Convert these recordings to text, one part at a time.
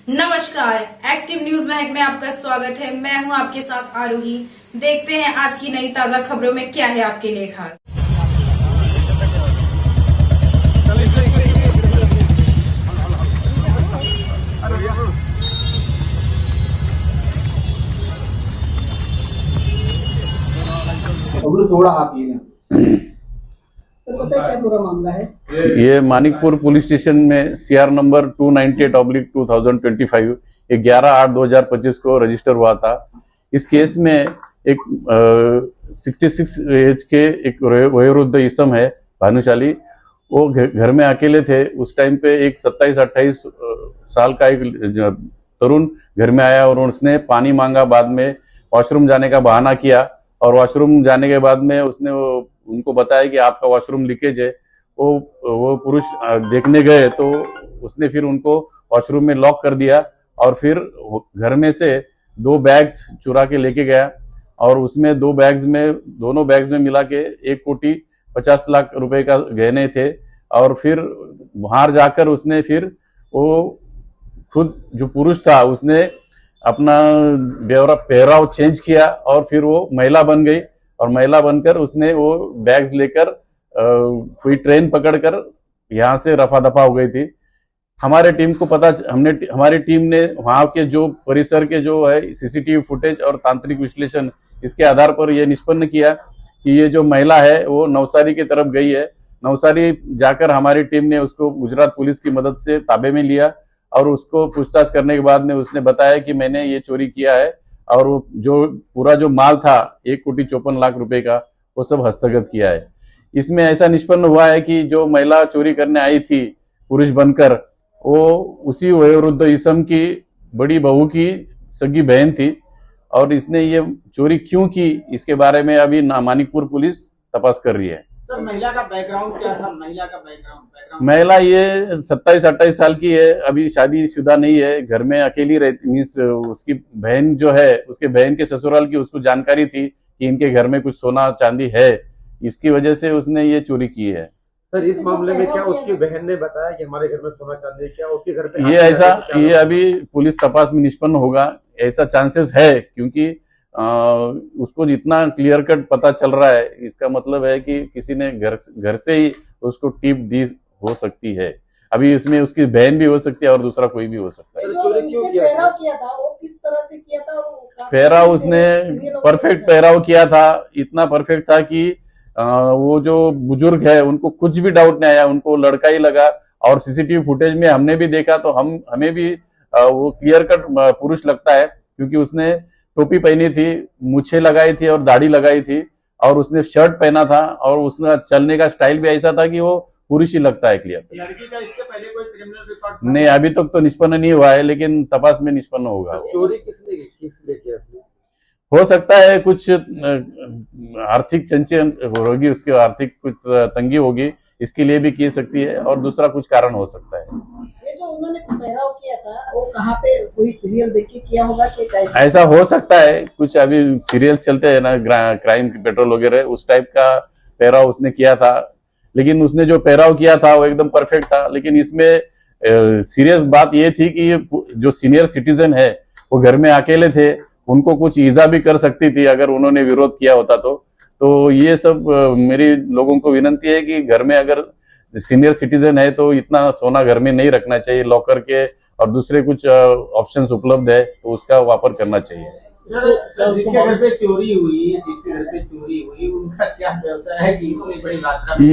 नमस्कार, active news महक में आपका स्वागत है। मैं हूं आपके साथ आरोही। देखते हैं आज की नई ताजा खबरों में क्या है आपके लिए खास। थोड़ा हाथ लेना सर, पता है क्या पूरा मामला है? ये मानिकपुर पुलिस स्टेशन में सीआर नंबर 298/2025 11/8/2025 को रजिस्टर हुआ था। इस केस में एक 66 एज के एक वयोवृद्ध इसम है भानुशाली। वो घर में अकेले थे। उस टाइम पे एक 27-28 साल का एक तरुण घर में आया और उसने पानी मांगा। बाद में वॉशरूम जाने का बहाना किया और वॉशरूम जाने के बाद में उसने उनको बताया कि आपका वॉशरूम लीकेज है। वो पुरुष देखने गए तो उसने फिर उनको वॉशरूम में लॉक कर दिया और फिर घर में से 2 बैग्स चुरा के लेके गया और उसमें दोनों बैग्स में मिला के 1,50,00,000 रुपए का गहने थे। और फिर बाहर जाकर उसने फिर वो खुद जो पुरुष था उसने अपना पहराव चेंज किया और फिर वो महिला बन गई और महिला बनकर उसने वो बैग्स लेकर कोई ट्रेन पकड़कर यहाँ से रफा दफा हो गई थी। हमारी टीम ने वहां के जो परिसर के जो है सीसीटीवी फुटेज और तांत्रिक विश्लेषण इसके आधार पर यह निष्पन्न किया कि ये जो महिला है वो नवसारी की तरफ गई है। नवसारी जाकर हमारी टीम ने उसको गुजरात पुलिस की मदद से ताबे में लिया और उसको पूछताछ करने के बाद में उसने बताया कि मैंने ये चोरी किया है और जो पूरा जो माल था 1,54,00,000 रुपए का वो सब हस्तगत किया है। इसमें ऐसा निष्पन्न हुआ है कि जो महिला चोरी करने आई थी पुरुष बनकर वो उसी वयोवृद्ध इसम की बड़ी बहू की सगी बहन थी और इसने ये चोरी क्यों की इसके बारे में अभी मानिकपुर पुलिस तपास कर रही है। सर, महिला का बैकग्राउंड क्या था? महिला ये 27-28 साल की है, अभी शादीशुदा नहीं है, घर में अकेली रहती। मीन्स उसकी बहन जो है उसके बहन के ससुराल की उसको जानकारी थी कि इनके घर में कुछ सोना चांदी है, इसकी वजह से उसने ये चोरी की है। सर, इस मामले में क्या उसकी बहन ने बताया कि हमारे घर में सोना चांदी है? क्या उसके घर पे ये अभी पुलिस तपास में निष्पन्न होगा। ऐसा चांसेस है क्योंकि उसको जितना क्लियर कट पता चल रहा है इसका मतलब है कि किसी ने घर से ही उसको टिप दी हो सकती है। अभी इसमें उसकी बहन भी हो सकती है और दूसरा कोई भी हो सकता है। चोरी क्यों किया था? वो किस तरह से किया था? पहराव उसने परफेक्ट पहराव किया था, इतना परफेक्ट था कि वो जो बुजुर्ग है उनको कुछ भी डाउट नहीं आया, उनको लड़का ही लगा। और सीसीटीवी फुटेज में हमने भी देखा तो हमें भी वो क्लियर कट पुरुष लगता है क्योंकि उसने टोपी पहनी थी, मूछें लगाई थी और दाढ़ी लगाई थी और उसने शर्ट पहना था और उसका चलने का स्टाइल भी ऐसा था कि वो पुरुष ही लगता है क्लियर। लड़की का इससे पहले कोई क्रिमिनल रिकॉर्ड नहीं, अभी तक तो निष्पन्न नहीं हुआ है लेकिन तपास में निष्पन्न होगा। चोरी किसने किया? हो सकता है कुछ आर्थिक चंचल होगी, उसकी आर्थिक कुछ तंगी होगी, इसके लिए भी की सकती है और दूसरा कुछ कारण हो सकता है। ये जो उन्होंने पहराव किया था वो कहाँ पे, कोई सीरियल देख के किया होगा कि कैसे? ऐसा हो सकता है, कुछ अभी सीरियल चलते हैं ना, क्राइम पेट्रोल वगैरह, उस टाइप का पहराव उसने किया था। लेकिन उसने जो पहराव किया था वो एकदम परफेक्ट था। लेकिन इसमें सीरियस बात ये थी कि जो सीनियर सिटीजन है वो घर में अकेले थे, उनको कुछ ईजा भी कर सकती थी अगर उन्होंने विरोध किया होता तो ये सब मेरी लोगों को विनती है कि घर में अगर सीनियर सिटीजन है तो इतना सोना घर में नहीं रखना चाहिए। लॉकर के और दूसरे कुछ ऑप्शंस उपलब्ध है तो उसका वापर करना चाहिए। सर, जिसके घर पे चोरी हुई उनका क्या व्यवसाय है कि इतनी बड़ी मात्रा में?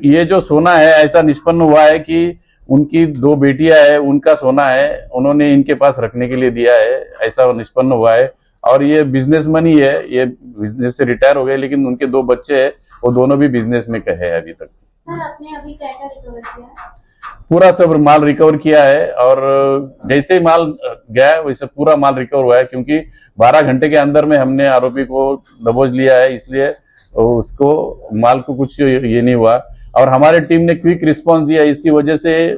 ये जो सोना है ऐसा निष्पन्न हुआ है कि उनकी 2 बेटियां है, उनका सोना है, उन्होंने इनके पास रखने के लिए दिया है, ऐसा निष्पन्न हुआ है। और ये बिजनेसमैन ही है, ये बिजनेस से रिटायर हो गए लेकिन उनके 2 बच्चे हैं, वो दोनों भी बिजनेस में है अभी तक। सर, आपने अभी क्या रिकवर किया? पूरा सब माल रिकवर किया है और जैसे ही माल गया है वैसे पूरा माल रिकवर हुआ है क्योंकि 12 घंटे के अंदर में हमने आरोपी को दबोच लिया है, इसलिए उसको माल को कुछ ये नहीं हुआ। और हमारे टीम ने क्विक रिस्पांस दिया, इसकी वजह से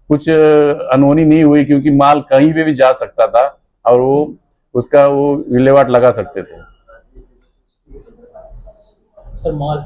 कुछ अनहोनी नहीं हुई क्योंकि माल कहीं पे भी जा सकता था और वो उसका विलेवाट लगा सकते थे। सर, माल